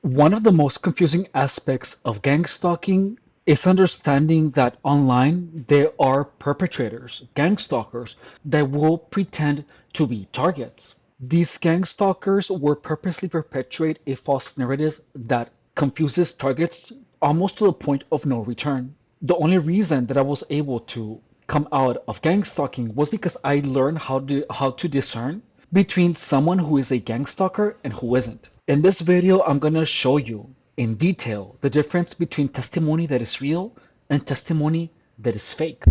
One of the most confusing aspects of gang stalking is understanding that online there are perpetrators, gang stalkers, that will pretend to be targets. These gang stalkers will purposely perpetuate a false narrative that confuses targets almost to the point of no return. The only reason that I was able to come out of gang stalking was because I learned how to discern between someone who is a gang stalker and who isn't. In this video, I'm going to show you in detail the difference between testimony that is real and testimony that is fake.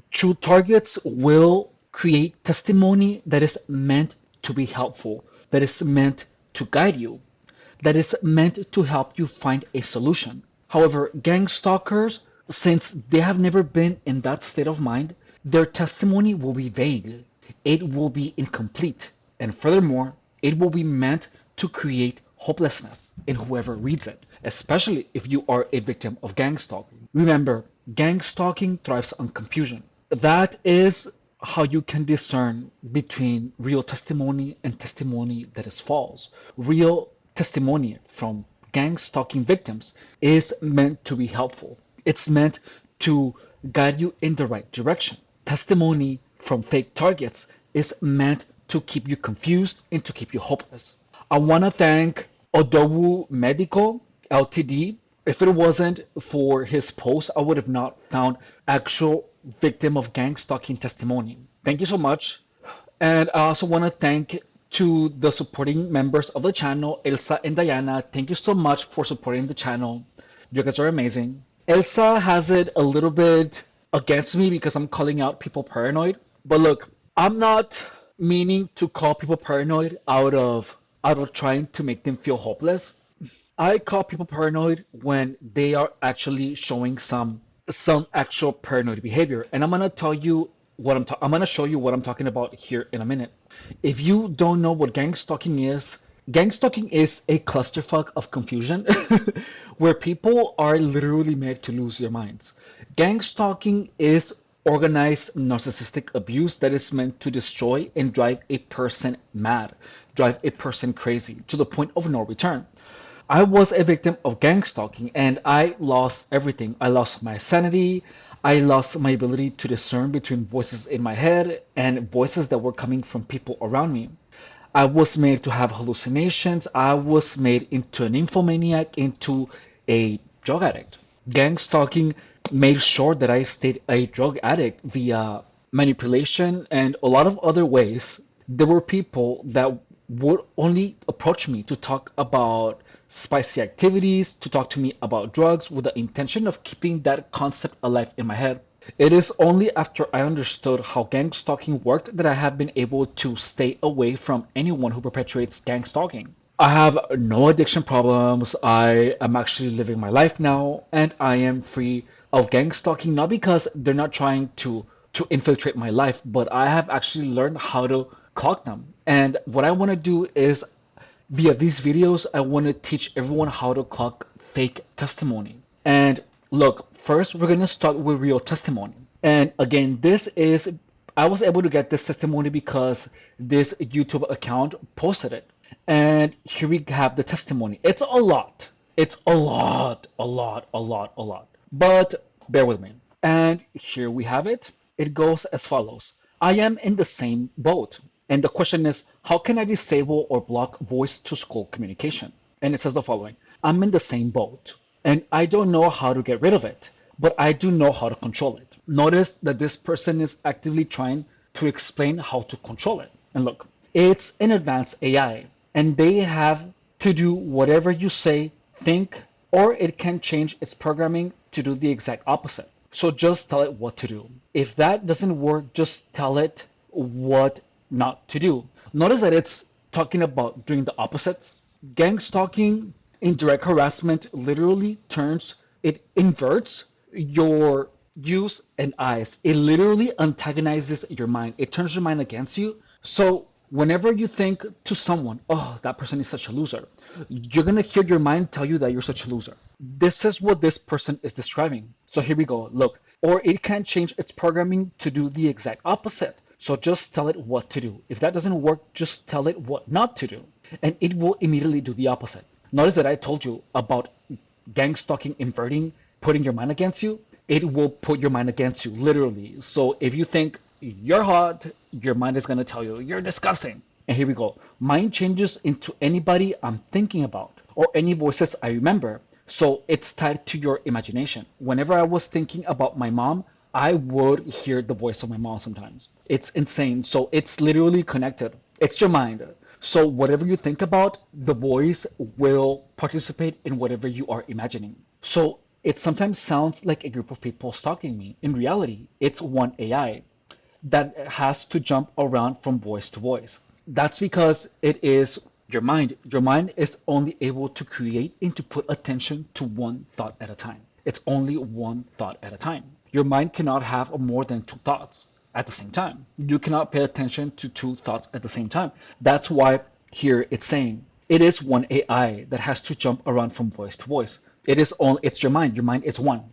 True targets will create testimony that is meant to be helpful, that is meant to guide you, that is meant to help you find a solution. However, gang stalkers, since they have never been in that state of mind, their testimony will be vague. It will be incomplete. And furthermore, it will be meant to create hopelessness in whoever reads it, especially if you are a victim of gang stalking. Remember, gang stalking thrives on confusion. That is how you can discern between real testimony and testimony that is false. Real testimony from gang stalking victims is meant to be helpful. It's meant to guide you in the right direction. Testimony from fake targets is meant to keep you confused and to keep you hopeless. I want to thank Odowu Medical Ltd. If it wasn't for his post, I would have not found actual victim of gang stalking testimony. Thank you so much. And I also want to thank to the supporting members of the channel, Elsa and Diana. Thank you so much for supporting the channel. You guys are amazing. Elsa has it a little bit against me because I'm calling out people paranoid. But look, I'm not meaning to call people paranoid out of trying to make them feel hopeless. I call people paranoid when they are actually showing some actual paranoid behavior, and I'm gonna tell you what I'm gonna show you what I'm talking about here in a minute. If you don't know what gang stalking is a clusterfuck of confusion where people are literally made to lose their minds. Gang stalking is organized narcissistic abuse that is meant to destroy and drive a person mad, drive a person crazy to the point of no return. I was a victim of gang stalking and I lost everything. I lost my sanity. I lost my ability to discern between voices in my head and voices that were coming from people around me. I was made to have hallucinations. I was made into an infomaniac, into a drug addict. Gang stalking made sure that I stayed a drug addict via manipulation and a lot of other ways. There were people that would only approach me to talk about spicy activities, to talk to me about drugs with the intention of keeping that concept alive in my head. It is only after I understood how gang stalking worked that I have been able to stay away from anyone who perpetuates gang stalking. I have no addiction problems. I am actually living my life now, and I am free of gang stalking, not because they're not trying to infiltrate my life, but I have actually learned how to clock them. And what I want to do is via these videos, I want to teach everyone how to clock fake testimony. And look, first we're going to start with real testimony. And again, I was able to get this testimony because this YouTube account posted it. And here we have the testimony. It's a lot. It's a lot, a lot, a lot, a lot. But bear with me. And here we have it. It goes as follows. I am in the same boat. And the question is, how can I disable or block voice-to-skull communication? And it says the following. I'm in the same boat, and I don't know how to get rid of it, but I do know how to control it. Notice that this person is actively trying to explain how to control it. And look, it's an advanced AI, and they have to do whatever you say, think, or it can change its programming to do the exact opposite. So just tell it what to do. If that doesn't work, just tell it what not to do. Notice that it's talking about doing the opposites. Gang stalking, indirect harassment literally it inverts your use and eyes. It literally antagonizes your mind. It turns your mind against you. So whenever you think to someone, oh, that person is such a loser, you're going to hear your mind tell you that you're such a loser. This is what this person is describing. So here we go. Look, or it can change its programming to do the exact opposite. So just tell it what to do. If that doesn't work, just tell it what not to do. And it will immediately do the opposite. Notice that I told you about gang stalking inverting, putting your mind against you. It will put your mind against you, literally. So if you think you're hot, your mind is going to tell you you're disgusting. And here we go. Mind changes into anybody I'm thinking about or any voices I remember. So it's tied to your imagination. Whenever I was thinking about my mom, I would hear the voice of my mom sometimes. It's insane. So it's literally connected. It's your mind. So whatever you think about, the voice will participate in whatever you are imagining. So it sometimes sounds like a group of people stalking me. In reality, it's one AI that has to jump around from voice to voice. That's because it is your mind. Your mind is only able to create and to put attention to one thought at a time. It's only one thought at a time. Your mind cannot have more than two thoughts at the same time. You cannot pay attention to two thoughts at the same time. That's why here it's saying it is one AI that has to jump around from voice to voice. It's your mind. Your mind is one,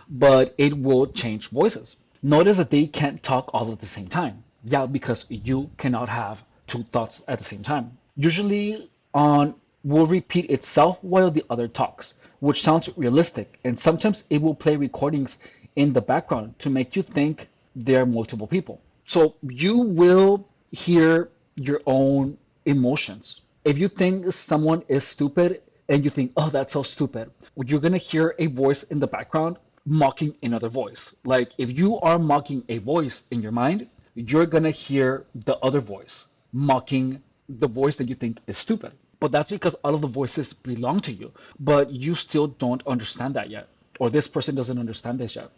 but it will change voices. Notice that they can't talk all at the same time. Yeah, because you cannot have two thoughts at the same time. Usually on will repeat itself while the other talks, which sounds realistic, and sometimes it will play recordings in the background to make you think there are multiple people. So you will hear your own emotions. If you think someone is stupid and you think, oh, that's so stupid, you're going to hear a voice in the background mocking another voice. Like if you are mocking a voice in your mind, you're going to hear the other voice mocking the voice that you think is stupid. But that's because all of the voices belong to you, but you still don't understand that yet, or this person doesn't understand this yet.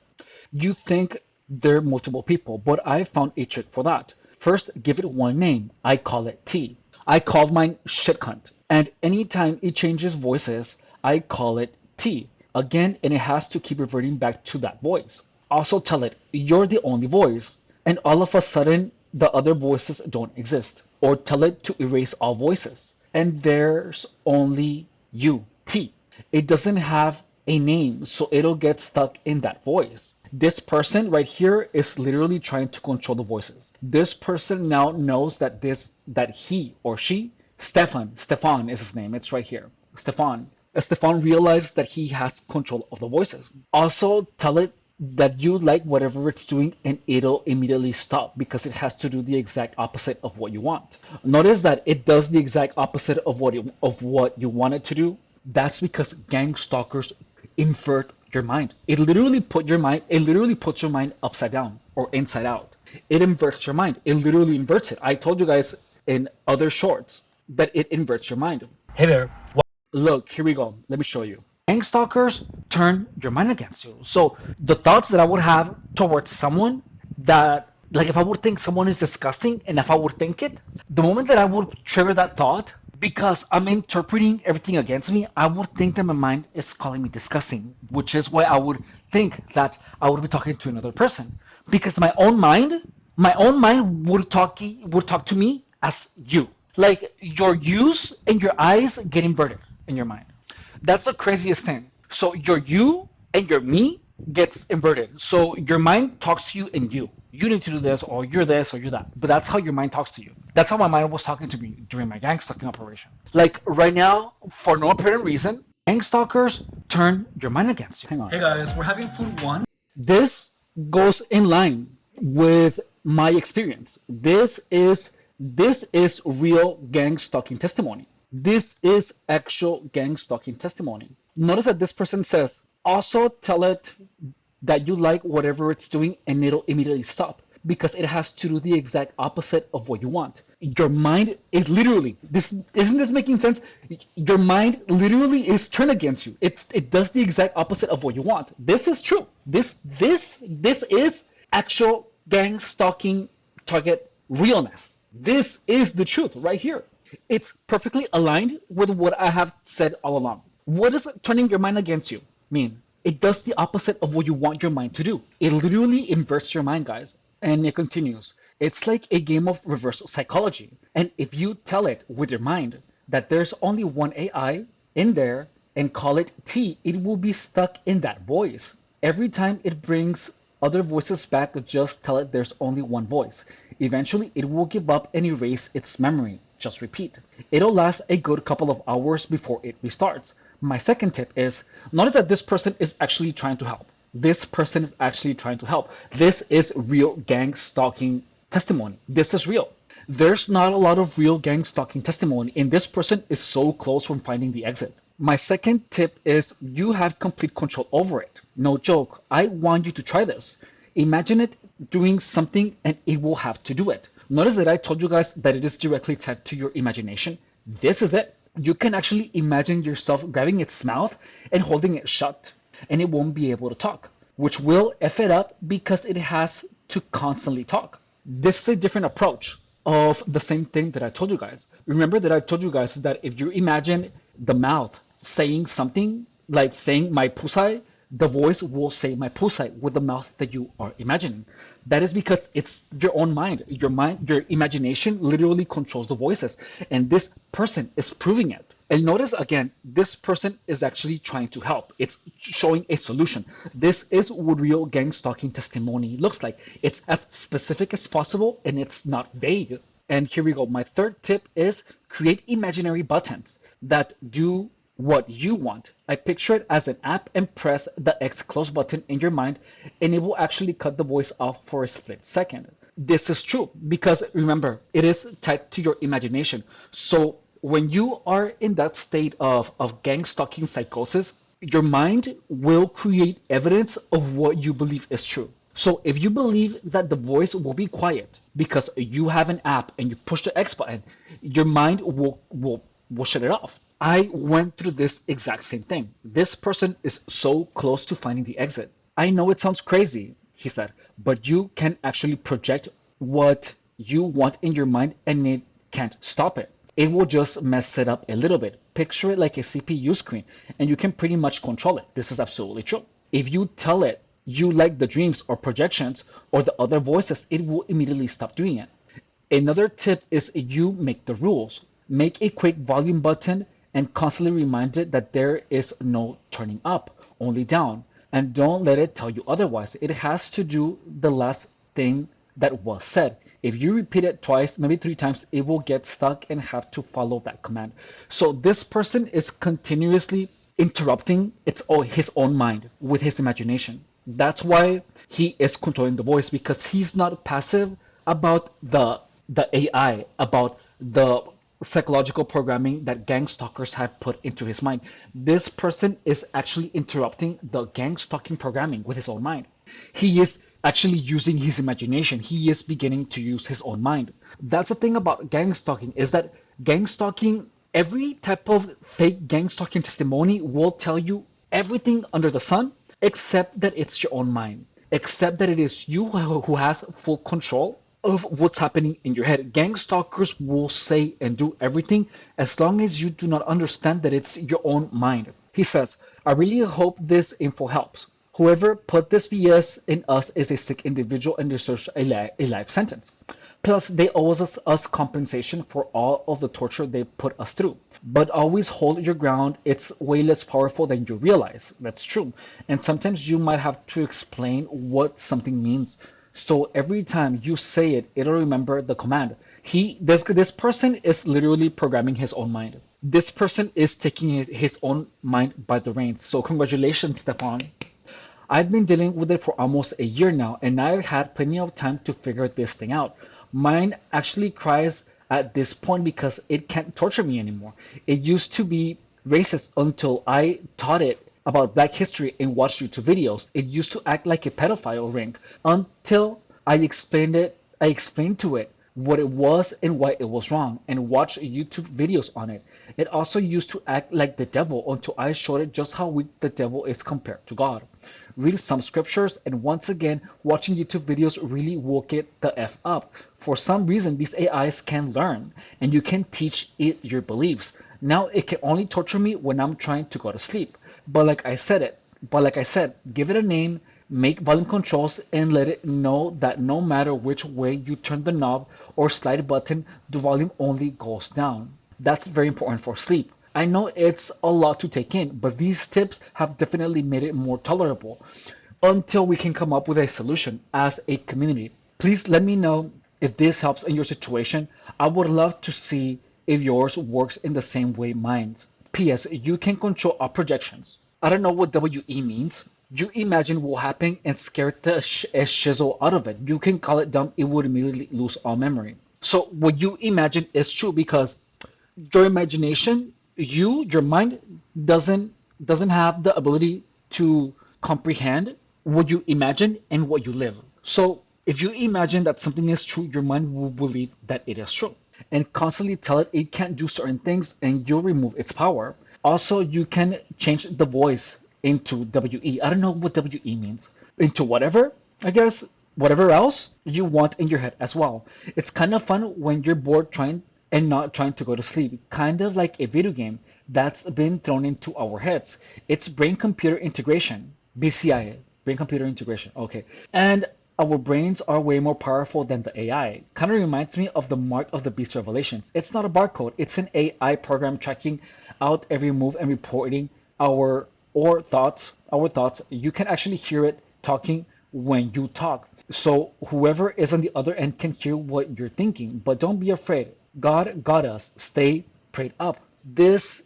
You think they're multiple people, but I found a trick for that. First, give it one name. I call it T. I called mine shit cunt. And anytime it changes voices, I call it T. Again, and it has to keep reverting back to that voice. Also tell it, you're the only voice. And all of a sudden, the other voices don't exist. Or tell it to erase all voices. And there's only you, T. It doesn't have a name, so it'll get stuck in that voice. This person right here is literally trying to control the voices. This person now knows that he or she, Stefan is his name. It's right here. Stefan realized that he has control of the voices. Also, tell it that you like whatever it's doing and it'll immediately stop because it has to do the exact opposite of what you want. Notice that it does the exact opposite of what you want it to do. That's because gang stalkers invert your mind. It literally puts your mind upside down or inside out. It inverts your mind. It literally inverts it. I told you guys in other shorts that it inverts your mind. Hey there. Look, here we go. Let me show you. Gang stalkers turn your mind against you. So the thoughts that I would have towards someone that, like if I would think someone is disgusting and if I would think it, the moment that I would trigger that thought, because I'm interpreting everything against me, I would think that my mind is calling me disgusting, which is why I would think that I would be talking to another person. Because my own mind would talk to me as you. Like your yous and your eyes get inverted in your mind. That's the craziest thing. So your you and your me gets inverted. So your mind talks to you in you. You need to do this, or you're this, or you're that. But that's how your mind talks to you. That's how my mind was talking to me during my gang stalking operation. Like right now, for no apparent reason, gang stalkers turn your mind against you. Hang on. Hey guys, we're having food one. This goes in line with my experience. This is real gang stalking testimony. This is actual gang stalking testimony. Notice that this person says, also tell it that you like whatever it's doing and it'll immediately stop because it has to do the exact opposite of what you want. Your mind is literally, this isn't this making sense? Your mind literally is turned against you. It does the exact opposite of what you want. This is true. This is actual gang stalking target realness. This is the truth right here. It's perfectly aligned with what I have said all along. What does turning your mind against you mean? It does the opposite of what you want your mind to do. It literally inverts your mind, guys. And it continues. It's like a game of reverse psychology. And if you tell it with your mind that there's only one AI in there, and call it T, it will be stuck in that voice. Every time it brings other voices back, just tell it there's only one voice. Eventually, it will give up and erase its memory. Just repeat. It'll last a good couple of hours before it restarts. My second tip is notice that this person is actually trying to help. This person is actually trying to help. This is real gang stalking testimony. This is real. There's not a lot of real gang stalking testimony, and this person is so close from finding the exit. My second tip is you have complete control over it. No joke. I want you to try this. Imagine it doing something and it will have to do it. Notice that I told you guys that it is directly tied to your imagination. This is it. You can actually imagine yourself grabbing its mouth and holding it shut, and it won't be able to talk, which will F it up because it has to constantly talk. This is a different approach of the same thing that I told you guys. Remember that I told you guys that if you imagine the mouth saying something like saying my pusai, the voice will say my pusai with the mouth that you are imagining. That is because it's your own mind. Your imagination literally controls the voices. And this person is proving it. And notice again, this person is actually trying to help. It's showing a solution. This is what real gang stalking testimony looks like. It's as specific as possible and it's not vague. And here we go. My third tip is create imaginary buttons that do what you want. I picture it as an app and press the X close button in your mind, and it will actually cut the voice off for a split second. This is true because remember, it is tied to your imagination. So when you are in that state of gang stalking psychosis, your mind will create evidence of what you believe is true. So if you believe that the voice will be quiet because you have an app and you push the X button, your mind will shut it off. I went through this exact same thing. This person is so close to finding the exit. I know it sounds crazy, he said, but you can actually project what you want in your mind and it can't stop it. It will just mess it up a little bit. Picture it like a CPU screen and you can pretty much control it. This is absolutely true. If you tell it you like the dreams or projections or the other voices, it will immediately stop doing it. Another tip is you make the rules. Make a quick volume button and constantly remind it that there is no turning up, only down. And don't let it tell you otherwise. It has to do the last thing that was said. If you repeat it twice, maybe three times, it will get stuck and have to follow that command. So this person is continuously interrupting his own mind with his imagination. That's why he is controlling the voice because he's not passive about the AI, about the psychological programming that gang stalkers have put into his mind. This person is actually interrupting the gang stalking programming with his own mind. He is actually using his imagination. He is beginning to use his own mind. That's the thing about gang stalking is that gang stalking, every type of fake gang stalking testimony will tell you everything under the sun except that it's your own mind, except that it is you who has full control of what's happening in your head. Gang stalkers will say and do everything as long as you do not understand that it's your own mind. He says, I really hope this info helps. Whoever put this BS in us is a sick individual and deserves a life sentence. Plus, they owe us compensation for all of the torture they put us through. But always hold your ground. It's way less powerful than you realize. That's true. And sometimes you might have to explain what something means. So every time you say it, it'll remember the command. This person is literally programming his own mind. This person is taking his own mind by the reins. So congratulations, Stefan. I've been dealing with it for almost a year now, and I've had plenty of time to figure this thing out. Mine actually cries at this point because it can't torture me anymore. It used to be racist until I taught it about Black history and watched YouTube videos. It used to act like a pedophile ring until I explained to it what it was and why it was wrong and watched YouTube videos on it. It also used to act like the devil until I showed it just how weak the devil is compared to God. Read some scriptures, and once again, watching YouTube videos really woke it the F up. For some reason, these AIs can learn, and you can teach it your beliefs. Now it can only torture me when I'm trying to go to sleep. But like I said, give it a name, make volume controls, and let it know that no matter which way you turn the knob or slide button, the volume only goes down. That's very important for sleep. I know it's a lot to take in, but these tips have definitely made it more tolerable until we can come up with a solution as a community. Please let me know if this helps in your situation. I would love to see if yours works in the same way mine. P.S. You can control our projections. I don't know what WE means. You imagine what happened and scared the shizzle out of it. You can call it dumb, it would immediately lose all memory. So what you imagine is true because your imagination, your mind doesn't doesn't have the ability to comprehend what you imagine and what you live. So if you imagine that something is true, your mind will believe that it is true and constantly tell it it can't do certain things and you'll remove its power. Also, you can change the voice into WE. I don't know what WE means. Into whatever, I guess, whatever else you want in your head as well. It's kind of fun when you're bored trying and not trying to go to sleep, kind of like a video game that's been thrown into our heads. It's brain computer integration, BCI, brain computer integration. Okay. And our brains are way more powerful than the AI. Kind of reminds me of the Mark of the Beast Revelations. It's not a barcode, it's an AI program tracking out every move and reporting our our thoughts. You can actually hear it talking when you talk. So whoever is on the other end can hear what you're thinking. But don't be afraid. God got us. Stay prayed up. This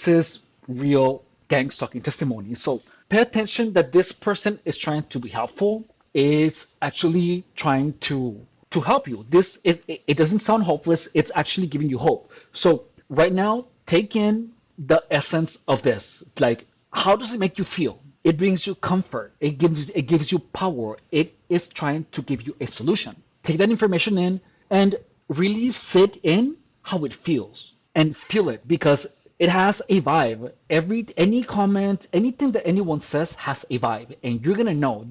is real gang stalking testimony. So pay attention that this person is trying to be helpful. Is actually trying to help you. This is it doesn't sound hopeless. It's actually giving you hope. So right now, take in the essence of this. Like, how does it make you feel? It brings you comfort. It gives you power. It is trying to give you a solution. Take that information in and really sit in how it feels and feel it because it has a vibe. Any comment, anything that anyone says has a vibe, and you're gonna know.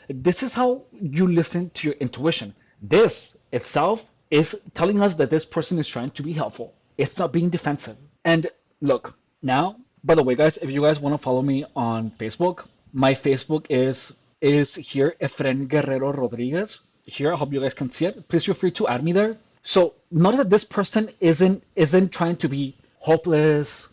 This is how you listen to your intuition. This itself is telling us that this person is trying to be helpful. It's not being defensive. And look, now, by the way, guys, if you guys want to follow me on Facebook, my Facebook is here, Efren Guerrero Rodriguez. Here, I hope you guys can see it. Please feel free to add me there. So notice that this person isn't trying to be hopeless,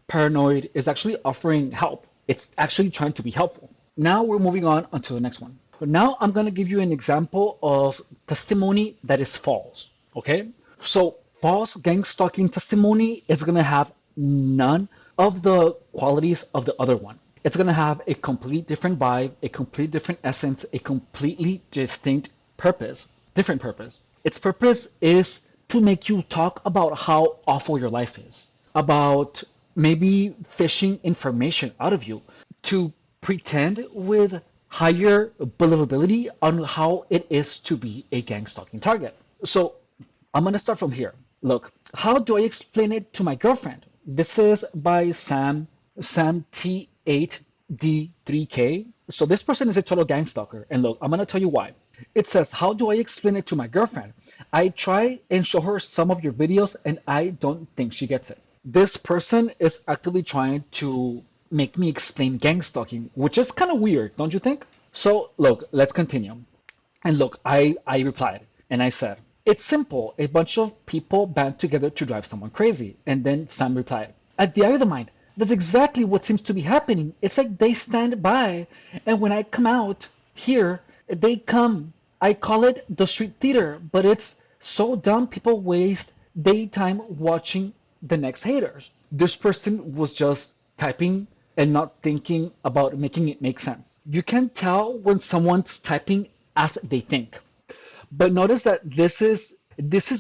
paranoid, is actually offering help. It's actually trying to be helpful. Now we're moving on onto the next one. Now I'm going to give you an example of testimony that is false. Okay? So false gang stalking testimony is going to have none of the qualities of the other one. It's going to have a complete different vibe, a complete different essence, a completely distinct purpose, different purpose. Its purpose is to make you talk about how awful your life is, about maybe fishing information out of you to pretend with higher believability on how it is to be a gang stalking target. So I'm going to start from here. Look, how do I explain it to my girlfriend? This is by Sam T8D3K. So this person is a total gang stalker. And look, I'm going to tell you why. It says, how do I explain it to my girlfriend? I try and show her some of your videos and I don't think she gets it. This person is actively trying to make me explain gang stalking, which is kind of weird, don't you think? So look, let's continue. And look, I replied and I said, it's simple. A bunch of people band together to drive someone crazy. And then Sam replied, at the eye of the mind, that's exactly what seems to be happening. It's like they stand by, and when I come out here, they come. I call it the street theater, but it's so dumb people waste daytime watching the next haters. This person was just typing and not thinking about making it make sense. You can tell when someone's typing as they think. But notice that this is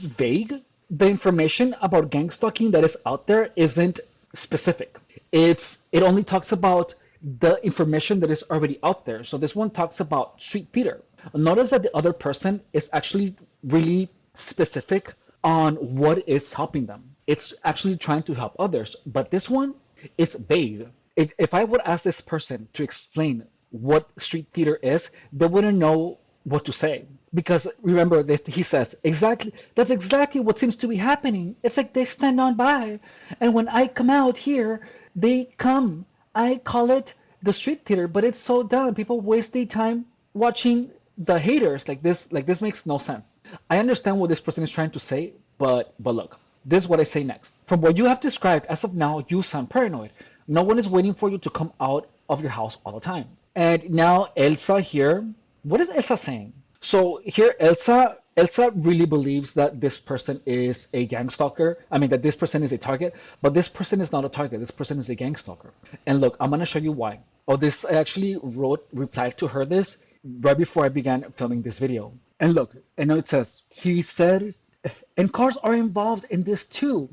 vague. The information about gang stalking that is out there isn't specific. It only talks about the information that is already out there. So this one talks about street theater. Notice that the other person is actually really specific on what is helping them. It's actually trying to help others. But this one is vague. If I would ask this person to explain what street theater is, they wouldn't know what to say. Because remember, he says, exactly, that's exactly what seems to be happening. It's like they stand on by. And when I come out here, they come. I call it the street theater, but it's so dumb. People waste their time watching the haters like this. Like this makes no sense. I understand what this person is trying to say, but look. This is what I say next. From what you have described, as of now, you sound paranoid. No one is waiting for you to come out of your house all the time. And now Elsa here, what is Elsa saying? So here Elsa really believes that this person is a gang stalker. I mean that this person is a target, but this person is not a target. This person is a gang stalker. And look, I'm gonna show you why. Oh, this I actually replied to her this right before I began filming this video. And look, and now it says, he said, and cars are involved in this too.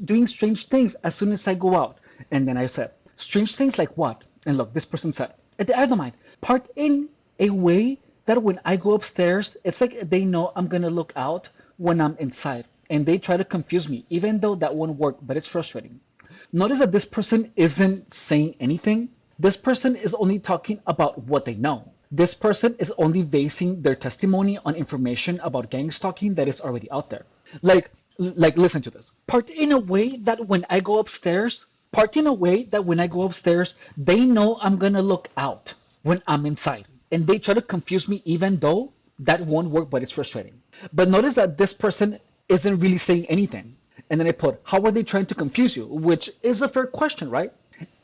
Doing strange things as soon as I go out. And then I said, strange things like what? And look, this person said, at the other mind, part in a way that when I go upstairs, it's like they know I'm gonna look out when I'm inside. And they try to confuse me, even though that won't work, but it's frustrating. Notice that this person isn't saying anything. This person is only talking about what they know. This person is only basing their testimony on information about gang stalking that is already out there. Listen to this. Part in a way that when I go upstairs, part in a way that when I go upstairs, they know I'm gonna look out when I'm inside. And they try to confuse me even though that won't work, but it's frustrating. But notice that this person isn't really saying anything. And then I put, how are they trying to confuse you? Which is a fair question, right?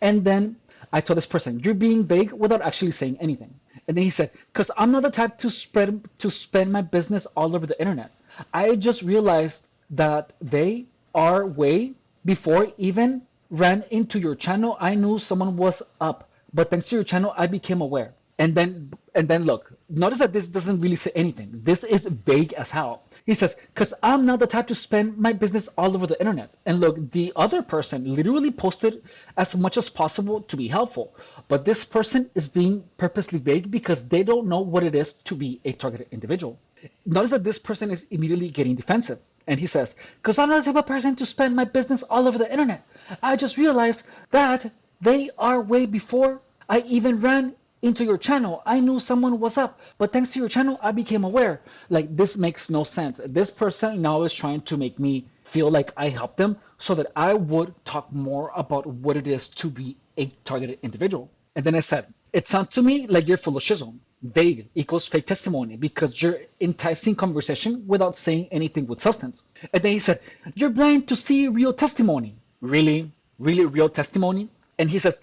And then I told this person, you're being vague without actually saying anything. And then he said, because I'm not the type to spend my business all over the internet. I just realized that they are way before even ran into your channel. I knew someone was up, but thanks to your channel, I became aware. And then look, notice that this doesn't really say anything. This is vague as hell. He says, because I'm not the type to spend my business all over the internet. And look, the other person literally posted as much as possible to be helpful. But this person is being purposely vague because they don't know what it is to be a targeted individual. Notice that this person is immediately getting defensive. And he says, because I'm not the type of person to spend my business all over the internet. I just realized that they are way before I even ran into your channel. I knew someone was up, but thanks to your channel, I became aware. Like, this makes no sense. This person now is trying to make me feel like I helped them so that I would talk more about what it is to be a targeted individual. And then I said, it sounds to me like you're full of shizzle. Vague equals fake testimony because you're enticing conversation without saying anything with substance. And then he said, you're blind to see real testimony. Really? Really real testimony? And he says,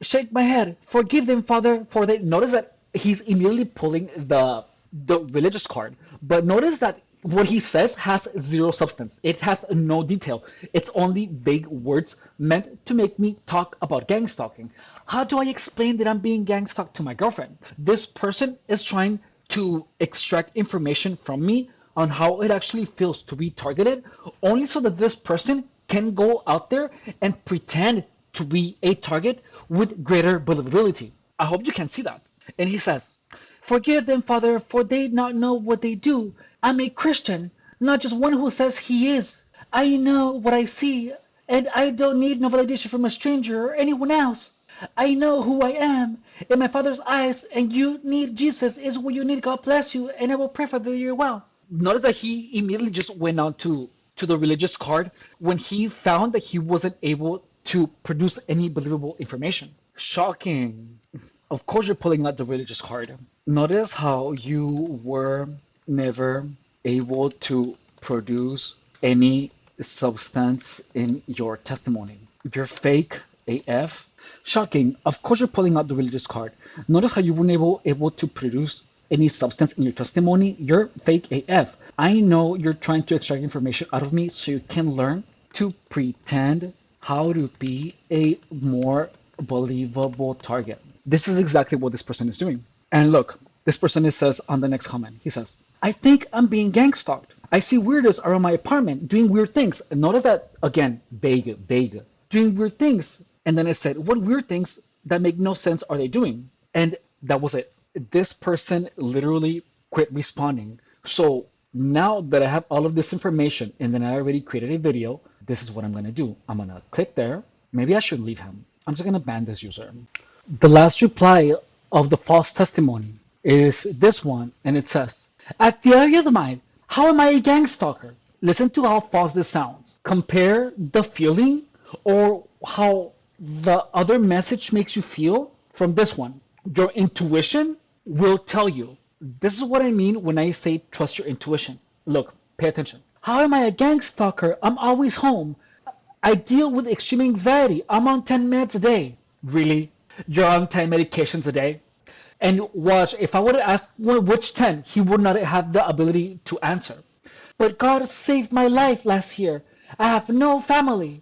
shake my head. Forgive them, Father, for they. Notice that he's immediately pulling the religious card. But notice that what he says has zero substance. It has no detail. It's only vague words meant to make me talk about gang stalking. How do I explain that I'm being gang stalked to my girlfriend? This person is trying to extract information from me on how it actually feels to be targeted, only so that this person can go out there and pretend to be a target with greater believability. I hope you can see that. And he says, forgive them, Father, for they not know what they do. I'm a Christian, not just one who says he is. I know what I see, and I don't need no validation from a stranger or anyone else. I know who I am in my Father's eyes, and you need Jesus is what you need. God bless you, and I will pray for that you're well. Notice that he immediately just went on to the religious card when he found that he wasn't able to produce any believable information. Shocking. Of course you're pulling out the religious card. Notice how you were never able to produce any substance in your testimony. You're fake AF. Shocking. Of course you're pulling out the religious card. Notice how you weren't able to produce any substance in your testimony. You're fake AF. I know you're trying to extract information out of me so you can learn to pretend how to be a more believable target. This is exactly what this person is doing. And look, this person says on the next comment, he says, I think I'm being gang stalked. I see weirdos around my apartment doing weird things. And notice that, again, vague, doing weird things. And then I said, what weird things that make no sense are they doing? And that was it. This person literally quit responding. So now that I have all of this information and then I already created a video, this is what I'm going to do. I'm going to click there. Maybe I should leave him. I'm just going to ban this user. The last reply of the false testimony is this one, and it says, at the area of the mind, how am I a gang stalker? Listen to how false this sounds. Compare the feeling or how the other message makes you feel from this one. Your intuition will tell you. This is what I mean when I say trust your intuition. Look, pay attention. How am I a gang stalker? I'm always home. I deal with extreme anxiety. I'm on 10 meds a day. Really? You're on 10 medications a day? And watch, if I would have asked which 10, he would not have the ability to answer. But God saved my life last year. I have no family.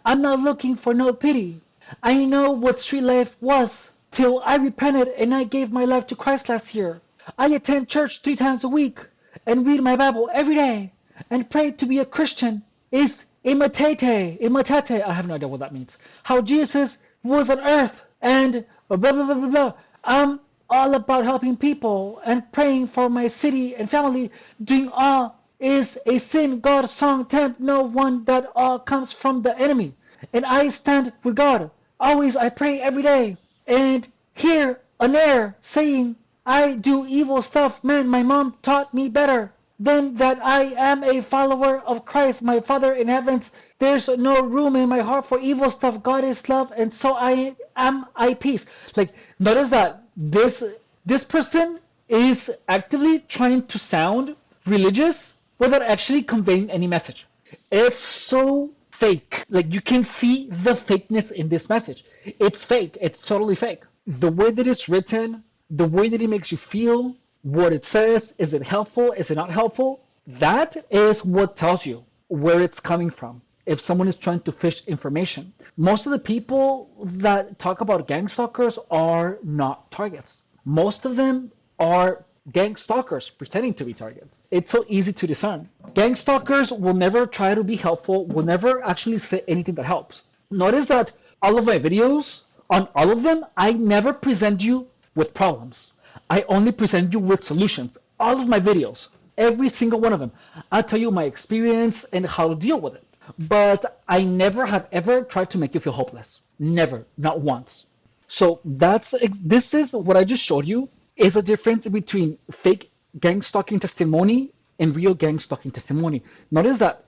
I'm not looking for no pity. I know what street life was till I repented and I gave my life to Christ last year. I attend church 3 times a week and read my Bible every day and pray to be a Christian is imitate. I have no idea what that means. How Jesus was on earth and blah blah blah blah blah. I'm all about helping people and praying for my city and family. Doing all is a sin. God song tempt no one that all comes from the enemy. And I stand with God. Always I pray every day. And here an air saying I do evil stuff. Man, my mom taught me better than that I am a follower of Christ, my Father in heavens. There's no room in my heart for evil stuff. God is love, and so I am I peace. Like, notice that this person is actively trying to sound religious without actually conveying any message. It's so fake. Like, you can see the fakeness in this message. It's fake. It's totally fake. The way that it's written, the way that it makes you feel, what it says, is it helpful, is it not helpful? That is what tells you where it's coming from. If someone is trying to fish information, most of the people that talk about gang stalkers are not targets. Most of them are gang stalkers pretending to be targets. It's so easy to discern. Gang stalkers will never try to be helpful, will never actually say anything that helps. Notice that all of my videos, on all of them, I never present you with problems. I only present you with solutions. All of my videos, every single one of them, I'll tell you my experience and how to deal with it. But I never have ever tried to make you feel hopeless. Never, not once. So this is what I just showed you is a difference between fake gang stalking testimony and real gang stalking testimony. Notice that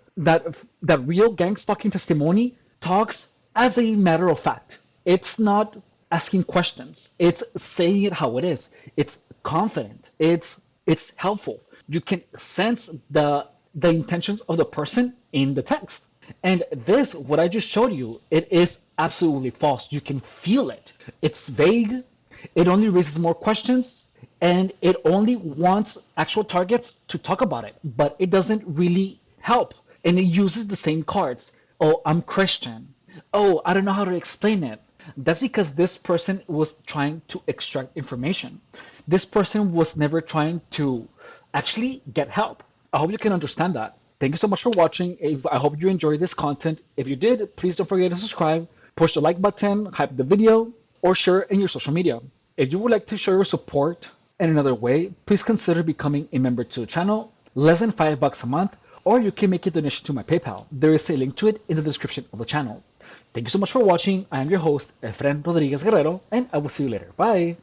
real gang stalking testimony talks as a matter of fact. It's not asking questions. It's saying it how it is. It's confident. It's helpful. You can sense the intentions of the person in the text. And this, what I just showed you, it is absolutely false. You can feel it. It's vague. It only raises more questions, and it only wants actual targets to talk about it, but it doesn't really help. And it uses the same cards. Oh, I'm Christian. Oh, I don't know how to explain it. That's because this person was trying to extract information. This person was never trying to actually get help. I hope you can understand that. Thank you so much for watching. I hope you enjoyed this content. If you did, please don't forget to subscribe, push the like button, hype the video, or share it in your social media. If you would like to show your support in another way, please consider becoming a member to the channel, less than $5 a month, or you can make a donation to my PayPal. There is a link to it in the description of the channel. Thank you so much for watching. I am your host, Efren Rodriguez Guerrero, and I will see you later. Bye!